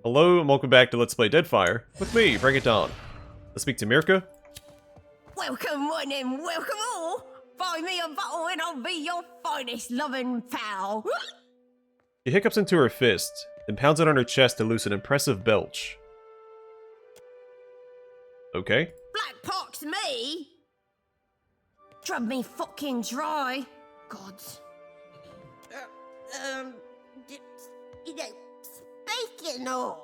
Hello and welcome back to Let's Play Deadfire with me, Bring It On. Let's speak to Mirka. Welcome one and welcome all. Buy me a bottle and I'll be your finest loving pal. She hiccups into her fist, then pounds it on her chest to loose an impressive belch. Okay. Black pox me. Drub me fucking dry. Gods. You know, speaking of,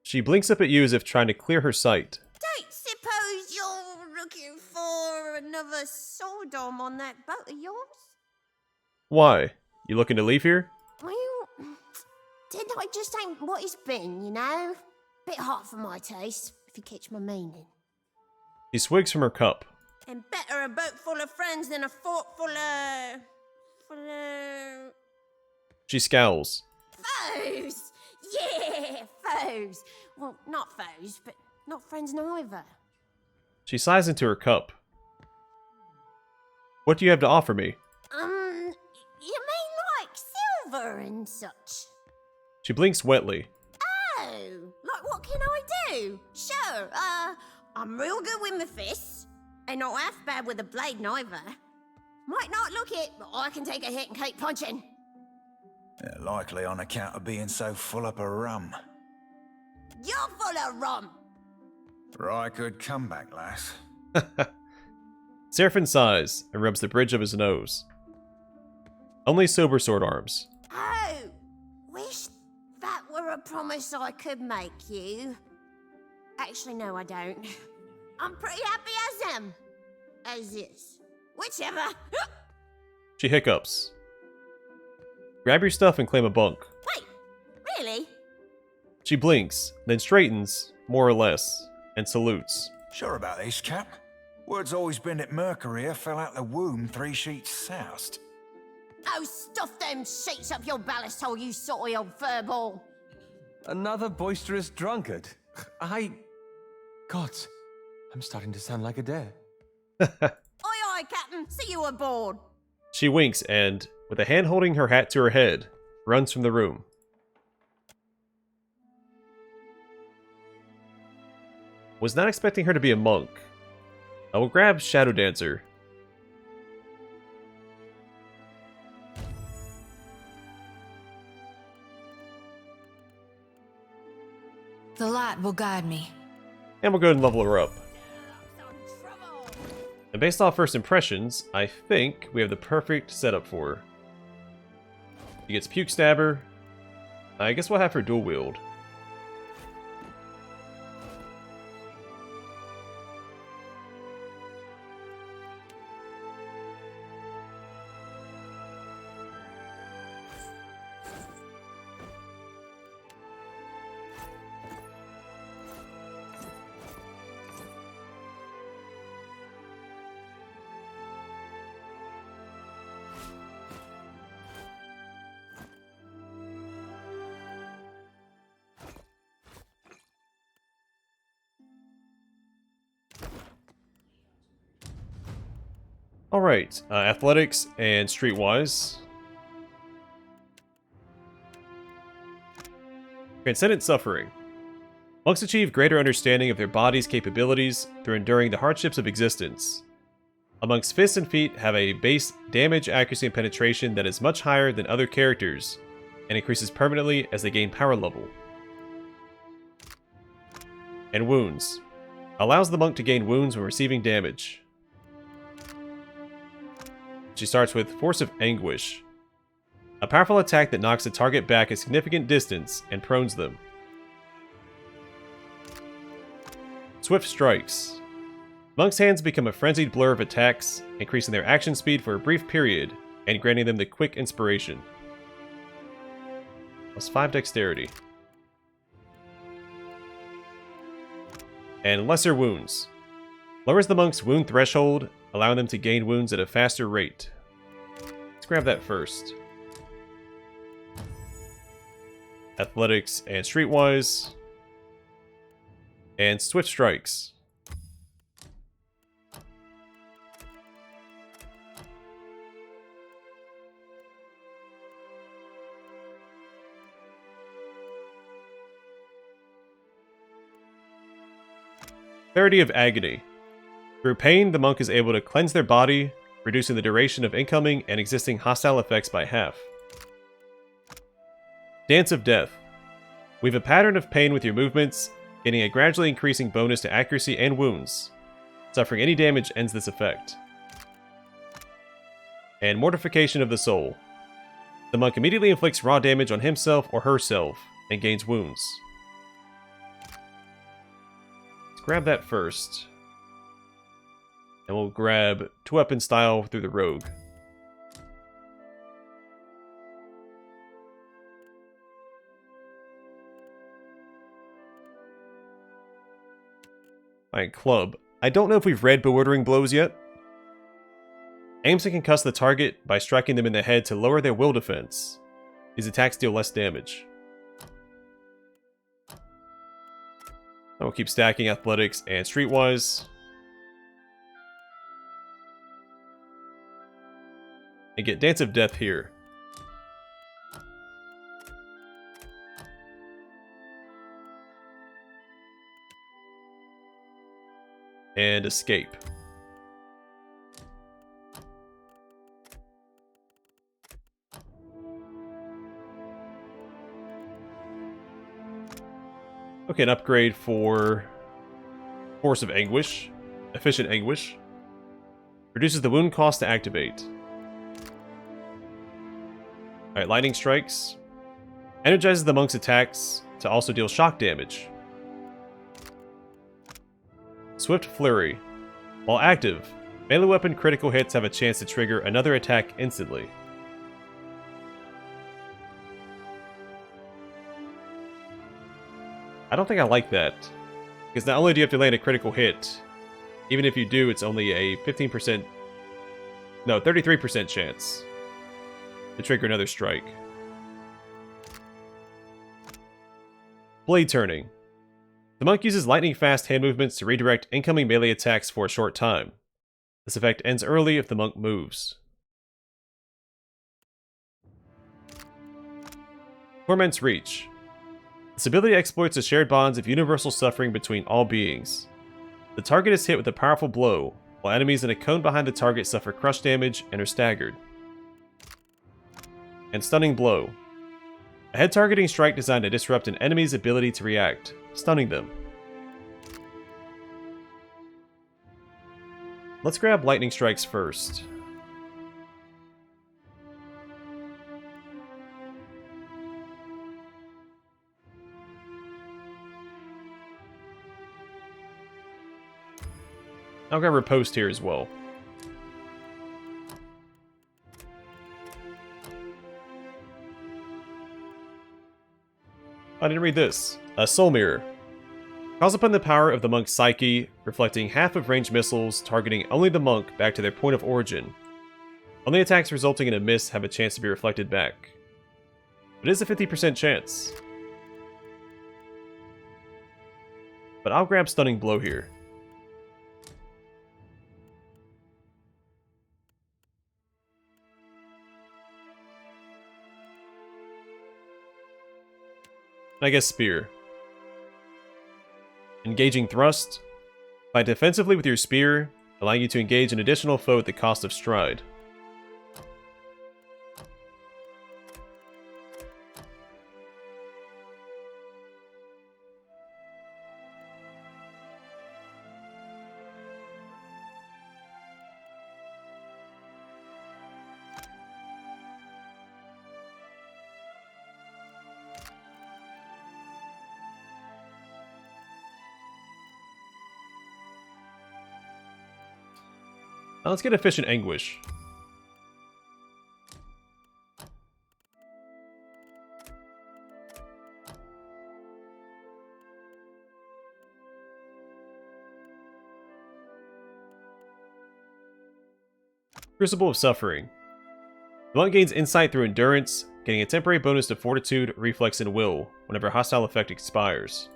She blinks up at you as if trying to clear her sight. don't suppose you're looking for another Sodom on that boat of yours? Why? You looking to leave here? Well, I just ain't what it's been, you know? Bit hot for my taste, if you catch my meaning. She swigs from her cup. And better a boat full of friends than a fort full of... She scowls. foes! Yeah, foes! Well, not foes, but not friends neither. She sighs into her cup. What do you have to offer me? You mean like silver and such? She blinks wetly. Oh, like what can I do? Sure, I'm real good with my fists, and not half bad with a blade neither. Might not look it, but I can take a hit and keep punching. Yeah, likely on account of being so full up of rum. You're full of rum. Right good comeback, lass. Seraphin sighs and rubs the bridge of his nose. Only sober sword arms. Oh, wish that were a promise I could make you. Actually, no, I don't. I'm pretty happy as am. As is. Whichever. She hiccups. Grab your stuff and claim a bunk. Wait, really? She blinks, then straightens, more or less, and salutes. Sure about this, Cap? Word's always been that Mirka here fell out the womb 3 sheets soused. Oh, stuff them sheets up your ballast hole, you sorty old furball. Another boisterous drunkard. Gods, I'm starting to sound like a dare. Aye, aye, Captain. See you aboard. She winks and, with a hand holding her hat to her head, runs from the room. Was not expecting her to be a monk. I will grab Shadow Dancer. The light will guide me. And we'll go ahead and level her up. Some trouble. And based off first impressions, I think we have the perfect setup for her. She gets Puke Stabber. I guess we'll have her dual wield. Alright, athletics and streetwise. Transcendent suffering. Monks achieve greater understanding of their body's capabilities through enduring the hardships of existence. A monk's fists and feet have a base damage, accuracy, and penetration that is much higher than other characters, and increases permanently as they gain power level. And wounds. Allows the monk to gain wounds when receiving damage. She starts with Force of Anguish, a powerful attack that knocks the target back a significant distance and prones them. Swift Strikes. Monks' hands become a frenzied blur of attacks, increasing their action speed for a brief period and granting them the Quick Inspiration. +5 Dexterity. And Lesser Wounds. Lowers the monk's wound threshold, allowing them to gain wounds at a faster rate. Let's grab that first. Athletics and streetwise. And Swift Strikes. Clarity of Agony. Through pain, the monk is able to cleanse their body, reducing the duration of incoming and existing hostile effects by half. Dance of Death. Weave a pattern of pain with your movements, gaining a gradually increasing bonus to accuracy and wounds. Suffering any damage ends this effect. And Mortification of the Soul. The monk immediately inflicts raw damage on himself or herself, and gains wounds. Let's grab that first. And we'll grab 2-weapon style through the rogue. Alright, club. I don't know if we've read Bewildering Blows yet. Aims to concuss the target by striking them in the head to lower their will defense. These attacks deal less damage. I will keep stacking athletics and streetwise. And get Dance of Death here. And escape. Okay, an upgrade for Force of Anguish. Efficient Anguish. Reduces the wound cost to activate. Alright, Lightning Strikes. Energizes the monk's attacks to also deal shock damage. Swift Flurry. While active, melee weapon critical hits have a chance to trigger another attack instantly. I don't think I like that, because not only do you have to land a critical hit, even if you do, it's only a 15%, no, 33% chance to trigger another strike. Blade Turning. The monk uses lightning-fast hand movements to redirect incoming melee attacks for a short time. This effect ends early if the monk moves. Torment's Reach. This ability exploits the shared bonds of universal suffering between all beings. The target is hit with a powerful blow, while enemies in a cone behind the target suffer crush damage and are staggered. And Stunning Blow. A head-targeting strike designed to disrupt an enemy's ability to react, stunning them. Let's grab Lightning Strikes first. I'll grab Riposte here as well. I didn't read this. A Soul Mirror. Calls upon the power of the monk's psyche, reflecting half of ranged missiles, targeting only the monk back to their point of origin. Only attacks resulting in a miss have a chance to be reflected back. It is a 50% chance. But I'll grab Stunning Blow here. I guess Spear. Engaging Thrust. Fight defensively with your spear, allowing you to engage an additional foe at the cost of stride. Now let's get Efficient Anguish. Crucible of Suffering. The monk gains insight through endurance, getting a temporary bonus to Fortitude, Reflex, and Will whenever a hostile effect expires.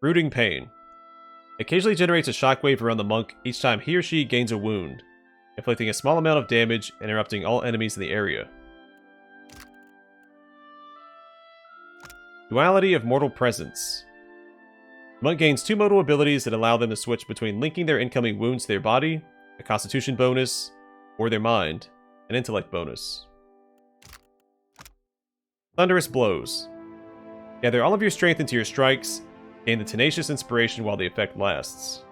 Rooting Pain. Occasionally generates a shockwave around the monk each time he or she gains a wound, inflicting a small amount of damage, interrupting all enemies in the area. Duality of Mortal Presence. Monk gains 2 modal abilities that allow them to switch between linking their incoming wounds to their body, a constitution bonus, or their mind, an intellect bonus. Thunderous Blows. Gather all of your strength into your strikes, gain the tenacious inspiration while the effect lasts.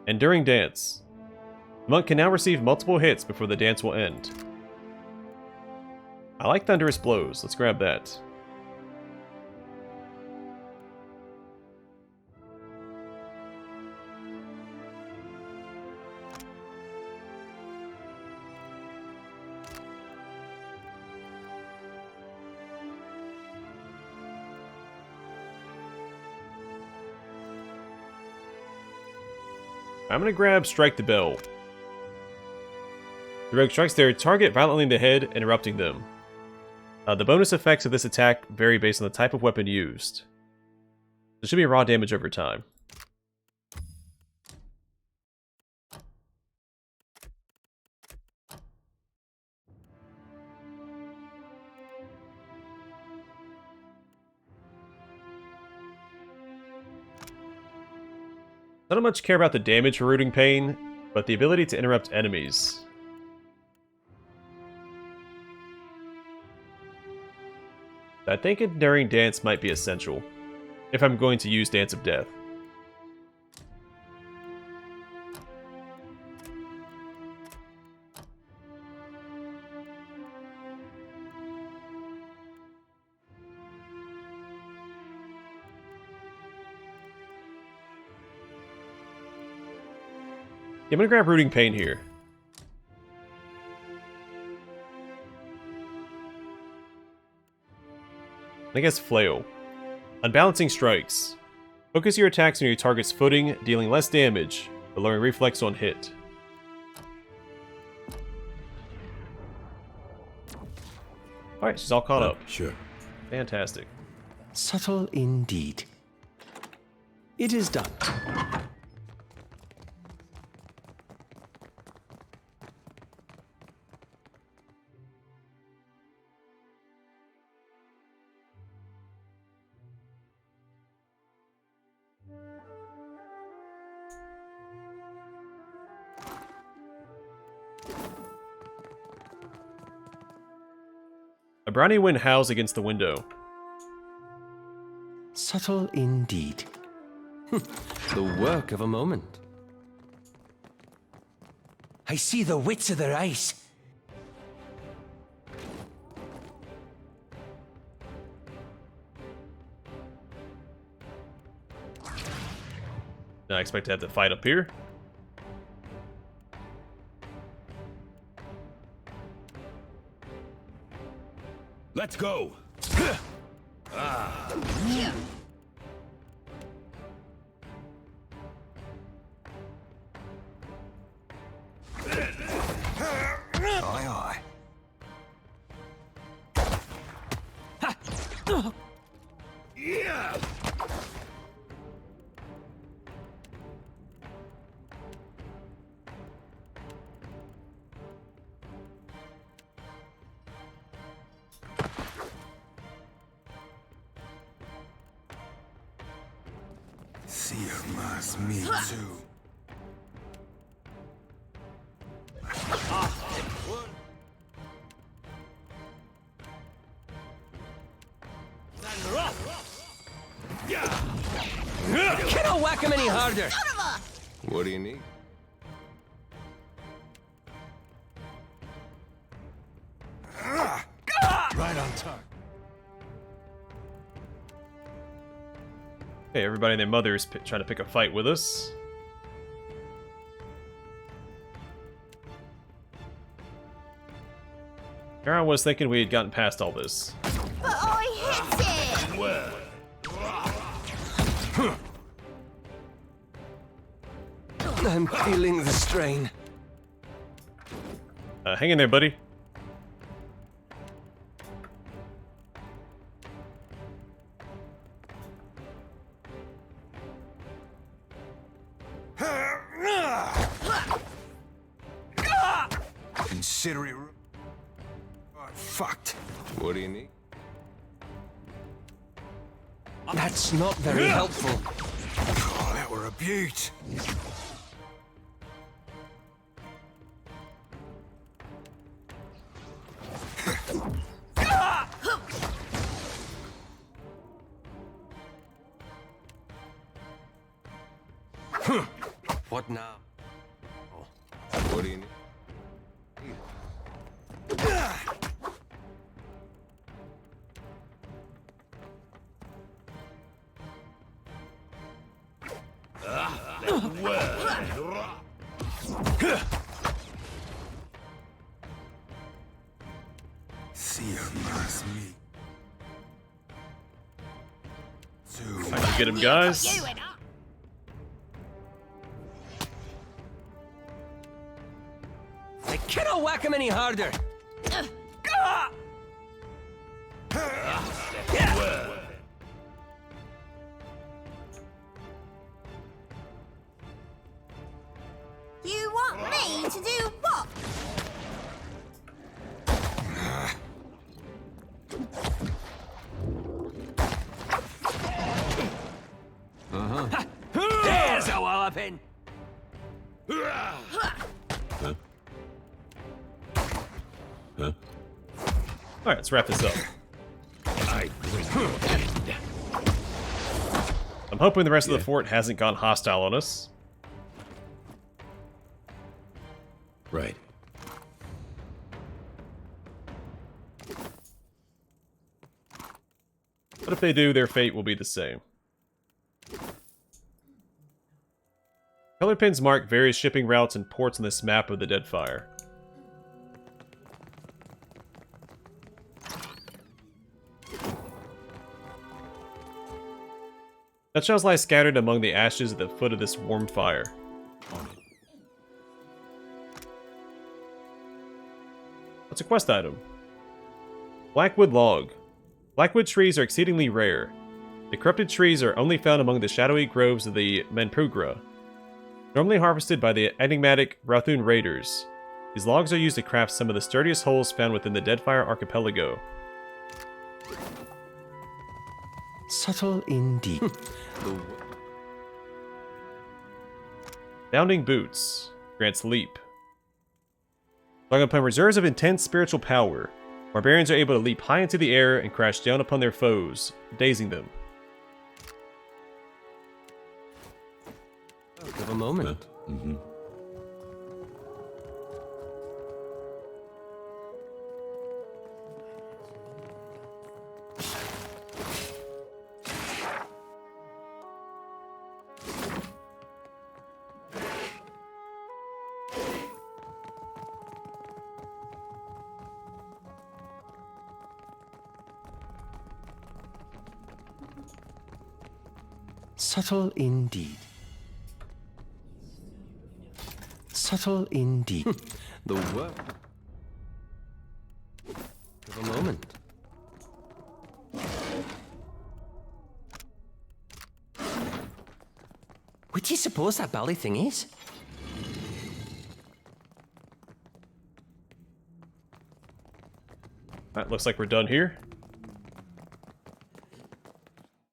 Enduring Dance. The monk can now receive multiple hits before the dance will end. I like Thunderous Blows, let's grab that. I'm gonna grab Strike the Bell. The rogue strikes their target violently in the head, interrupting them. The bonus effects of this attack vary based on the type of weapon used. There should be raw damage over time. I don't much care about the damage for Rooting Pain, but the ability to interrupt enemies. I think Enduring Dance might be essential, if I'm going to use Dance of Death. I'm gonna grab Rooting Pain here. I guess Flail. Unbalancing Strikes. Focus your attacks on your target's footing, dealing less damage, but lowering reflex on hit. Alright, she's all caught up. Sure. Fantastic. Subtle indeed. It is done. A brownie wind howls against the window. Subtle indeed. The work of a moment. I see the wits of their eyes. I expect to have to fight up here. Let's go. Aye, aye. Yeah. Me too. Cannot whack him any harder. What do you need? Right on target. Hey, everybody and their mother is trying to pick a fight with us. Here I was thinking we had gotten past all this. But I hit it! I'm feeling the strain. Hang in there, buddy. Consider it fucked. What do you need? That's not very helpful. Oh, that were a beaut. What now? What do you need? See you, me. I can get him, guys. You and I. I cannot whack him any harder. You want me to do what? There's a walloping. Alright, let's wrap this up. I'm hoping the rest of the fort hasn't gone hostile on us. Right. But if they do, their fate will be the same. Color pins mark various shipping routes and ports on this map of the Deadfire. Nutshells lie scattered among the ashes at the foot of this warm fire. What's a quest item? Blackwood log. Blackwood trees are exceedingly rare. The corrupted trees are only found among the shadowy groves of the Manprugra, normally harvested by the enigmatic Rathun raiders. These logs are used to craft some of the sturdiest hulls found within the Deadfire archipelago. Subtle indeed. Bounding boots. Grants leap. Drawing upon reserves of intense spiritual power, barbarians are able to leap high into the air and crash down upon their foes, dazing them. Give a moment. Subtle indeed. Subtle indeed. The work. Give a moment. What do you suppose that bally thing is? Alright, looks like we're done here.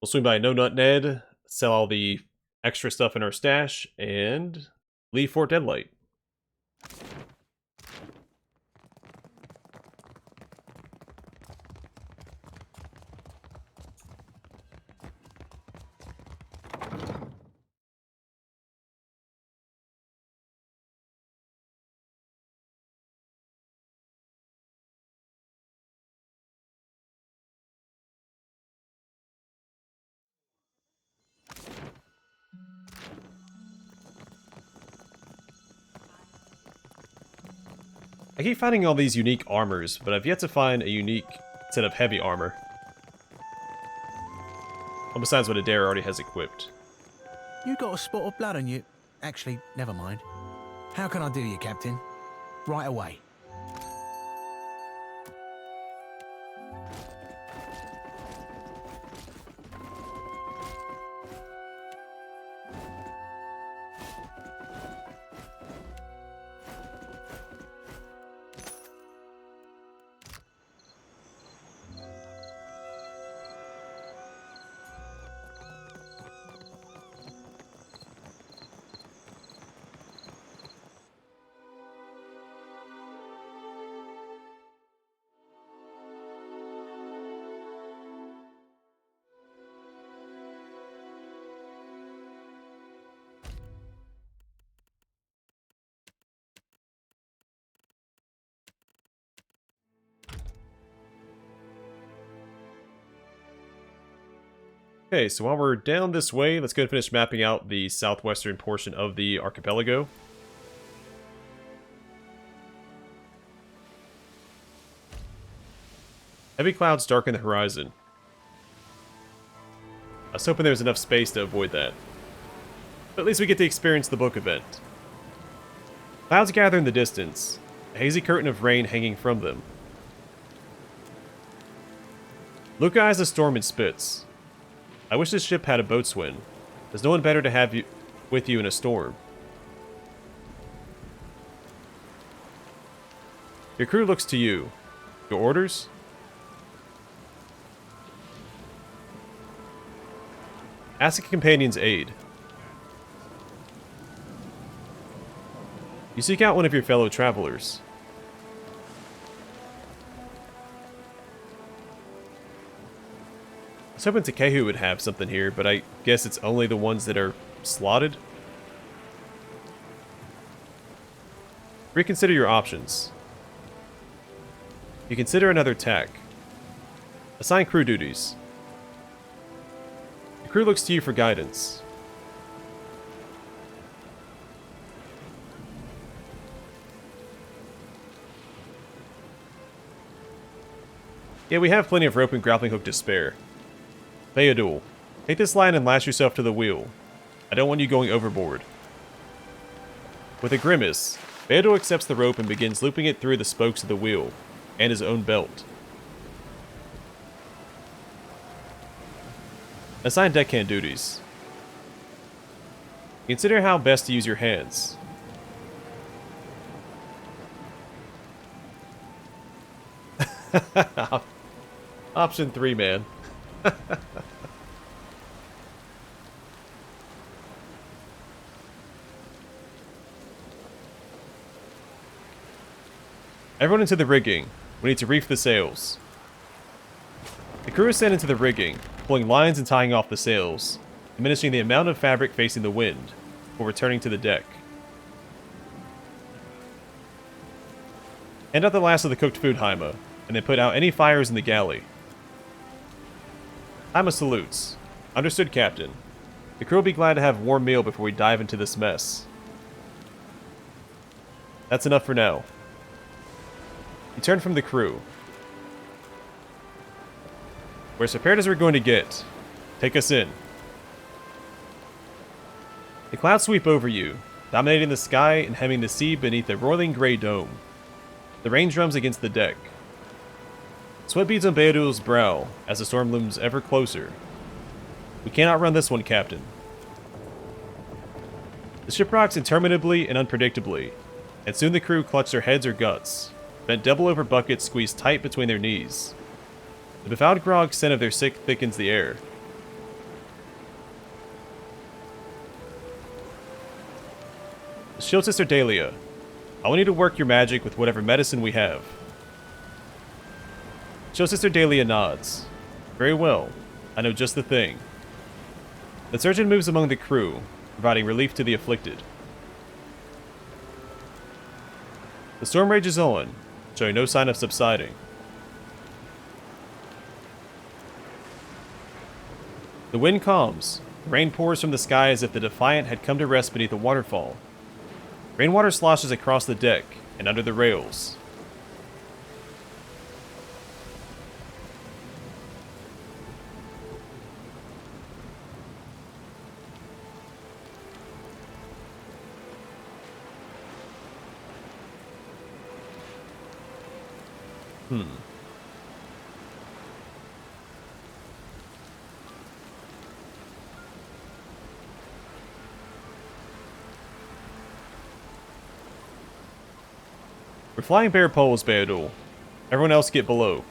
We'll swing by No Nut Ned, sell all the extra stuff in our stash, and leave Fort Deadlight. I keep finding all these unique armors, but I've yet to find a unique set of heavy armor. Well, besides what Adair already has equipped. You got a spot of blood on you. Actually, never mind. How can I do you, Captain? Right away. Okay, so while we're down this way, let's go and finish mapping out the southwestern portion of the archipelago. Heavy clouds darken the horizon. I was hoping there was enough space to avoid that. But at least we get to experience the book event. Clouds gather in the distance, a hazy curtain of rain hanging from them. Luca eyes a storm and spits. I wish this ship had a boatswain. There's no one better to have you with you in a storm. Your crew looks to you. Your orders? Ask a companion's aid. You seek out one of your fellow travelers. I was hoping Takehu would have something here, but I guess it's only the ones that are slotted. Reconsider your options. You consider another tack. Assign crew duties. The crew looks to you for guidance. Yeah, we have plenty of rope and grappling hook to spare. Theodule, take this line and lash yourself to the wheel. I don't want you going overboard. With a grimace, Theodule accepts the rope and begins looping it through the spokes of the wheel, and his own belt. Assign deckhand duties. Consider how best to use your hands. Option 3, man. Everyone into the rigging. We need to reef the sails. The crew is sent into the rigging, pulling lines and tying off the sails, diminishing the amount of fabric facing the wind, before returning to the deck. Hand out the last of the cooked food, Haima, and then put out any fires in the galley. Haima salutes. Understood, Captain. The crew will be glad to have a warm meal before we dive into this mess. That's enough for now. You turn from the crew. We're as prepared as we're going to get. Take us in. The clouds sweep over you, dominating the sky and hemming the sea beneath a roiling gray dome. The rain drums against the deck. Sweat beads on Beodu's brow as the storm looms ever closer. We cannot run this one, Captain. The ship rocks interminably and unpredictably, and soon the crew clutch their heads or guts, bent double over buckets squeezed tight between their knees. The befouled grog scent of their sick thickens the air. Shield Sister Dahlia, I want you to work your magic with whatever medicine we have. Shield Sister Dahlia nods. Very well. I know just the thing. The surgeon moves among the crew, providing relief to the afflicted. The storm rages on, showing no sign of subsiding. The wind calms. Rain pours from the sky as if the Defiant had come to rest beneath a waterfall. Rainwater sloshes across the deck and under the rails. We're flying bare poles, Beodul. Everyone else get below.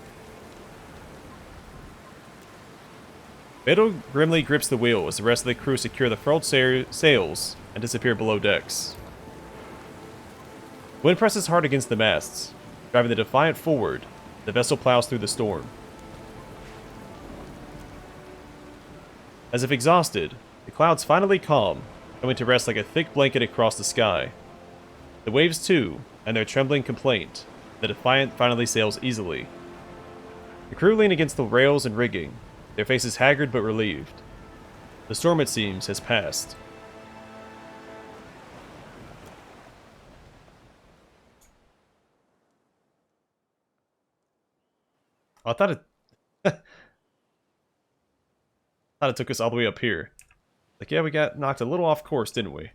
Beodul grimly grips the wheel as the rest of the crew secure the furled sails and disappear below decks. Wind presses hard against the masts, driving the Defiant forward. The vessel plows through the storm. As if exhausted, the clouds finally calm, coming to rest like a thick blanket across the sky. The waves too, and their trembling complaint, the Defiant finally sails easily. The crew lean against the rails and rigging, their faces haggard but relieved. The storm, it seems, has passed. I thought it... thought it took us all the way up here. Like, yeah, we got knocked a little off course, didn't we?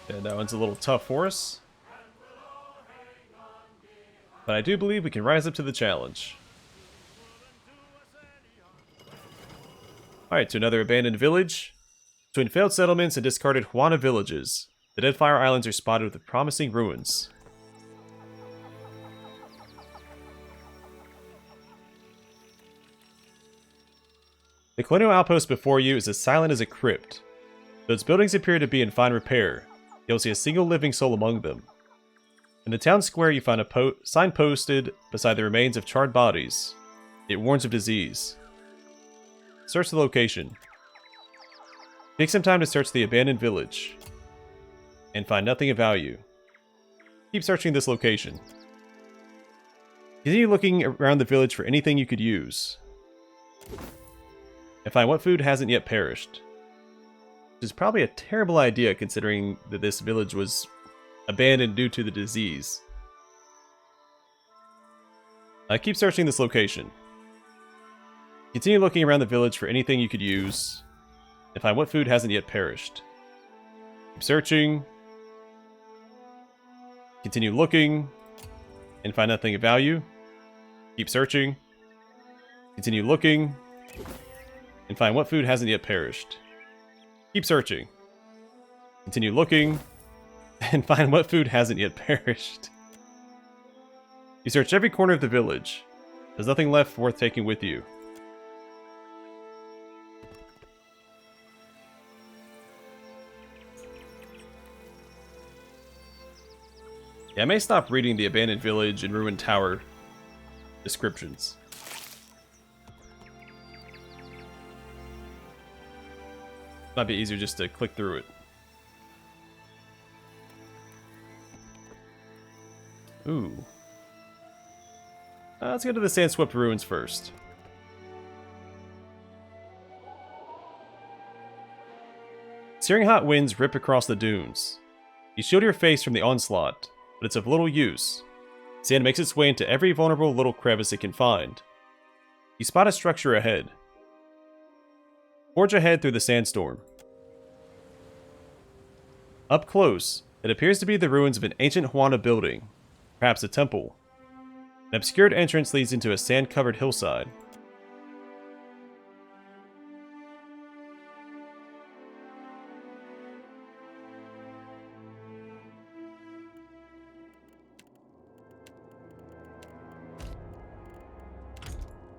And that one's a little tough for us. But I do believe we can rise up to the challenge. Alright, to another abandoned village. Between failed settlements and discarded Juana villages, the Deadfire Islands are spotted with promising ruins. The colonial outpost before you is as silent as a crypt. Though its buildings appear to be in fine repair, you'll see a single living soul among them. In the town square, you find a sign posted beside the remains of charred bodies. It warns of disease. Search the location. Take some time to search the abandoned village, and find nothing of value. Keep searching this location. Continue looking around the village for anything you could use, and find what food hasn't yet perished. Which is probably a terrible idea considering that this village was abandoned due to the disease. Keep searching this location. Continue looking around the village for anything you could use, and find what food hasn't yet perished. Keep searching. Continue looking, and find nothing of value. Keep searching. Continue looking, and find what food hasn't yet perished. Keep searching. Continue looking, and find what food hasn't yet perished. You search every corner of the village. There's nothing left worth taking with you. Yeah, I may stop reading the abandoned village and ruined tower descriptions. Might be easier just to click through it. Ooh. Let's go to the Sandswept ruins first. Searing hot winds rip across the dunes. You shield your face from the onslaught, but it's of little use. Sand makes its way into every vulnerable little crevice it can find. You spot a structure ahead. Forge ahead through the sandstorm. Up close, it appears to be the ruins of an ancient Juana building, perhaps a temple. An obscured entrance leads into a sand-covered hillside.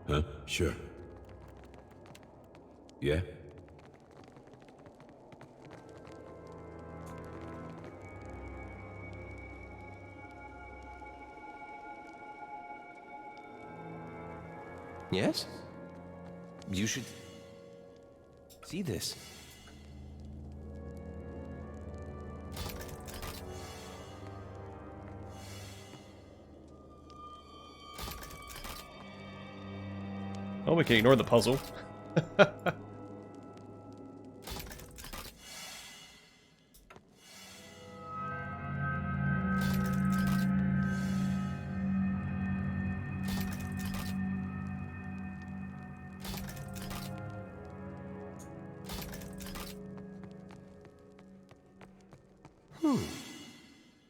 Huh? Sure. Yeah? Yes? You should see this. Oh, we can ignore the puzzle.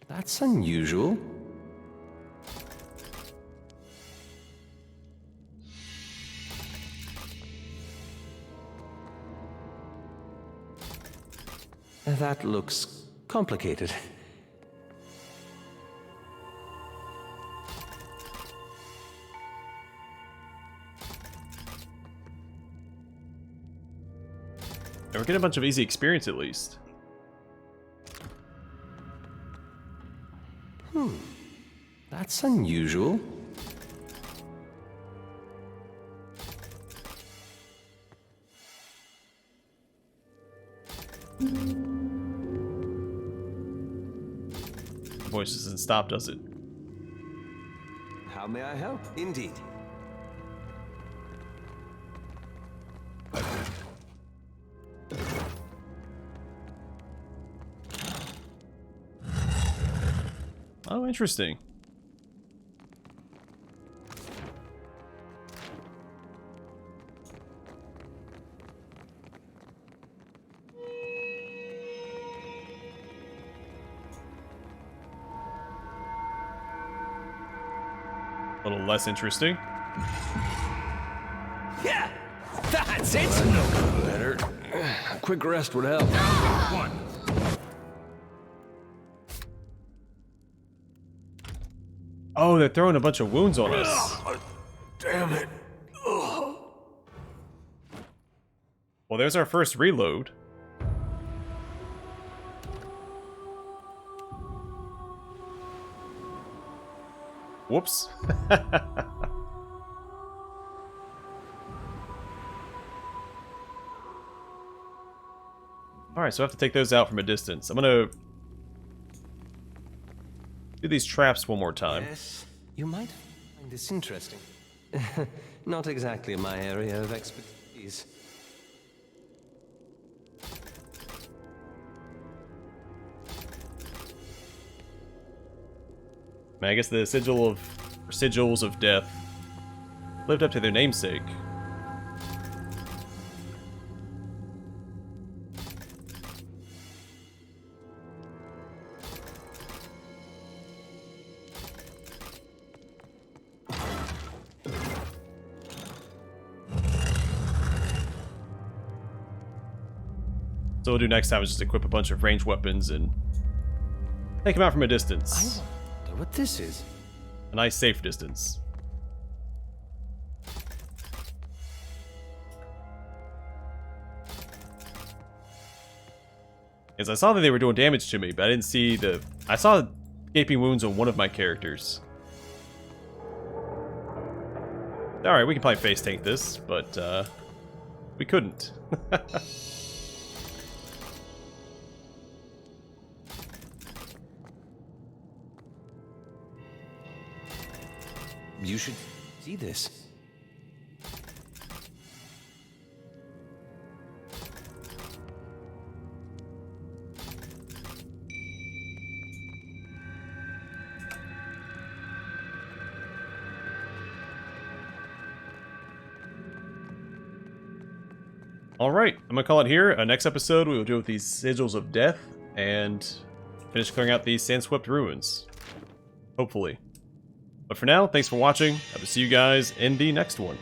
That's unusual. That looks complicated. we're getting a bunch of easy experience at least. That's unusual. The voice doesn't stop, does it? How may I help? Indeed. Oh, interesting. A little less interesting. Yeah, that's it. Better. A quick rest would help. Oh, they're throwing a bunch of wounds on us. Damn it. Well, there's our first reload. Whoops. Alright, so I have to take those out from a distance. I'm gonna do these traps one more time. Yes, you might find this interesting. Not exactly my area of expertise. I guess the sigils of death lived up to their namesake. So what we'll do next time is just equip a bunch of ranged weapons and take them out from a distance. I wonder what this is. A nice safe distance. As I saw that they were doing damage to me, but I didn't see the... I saw gaping wounds on one of my characters. Alright, we can probably face tank this, but we couldn't. You should see this. Alright, I'm gonna call it here. Next episode, we will deal with these sigils of death and finish clearing out these Sandswept ruins. Hopefully. But for now, thanks for watching. I will see you guys in the next one.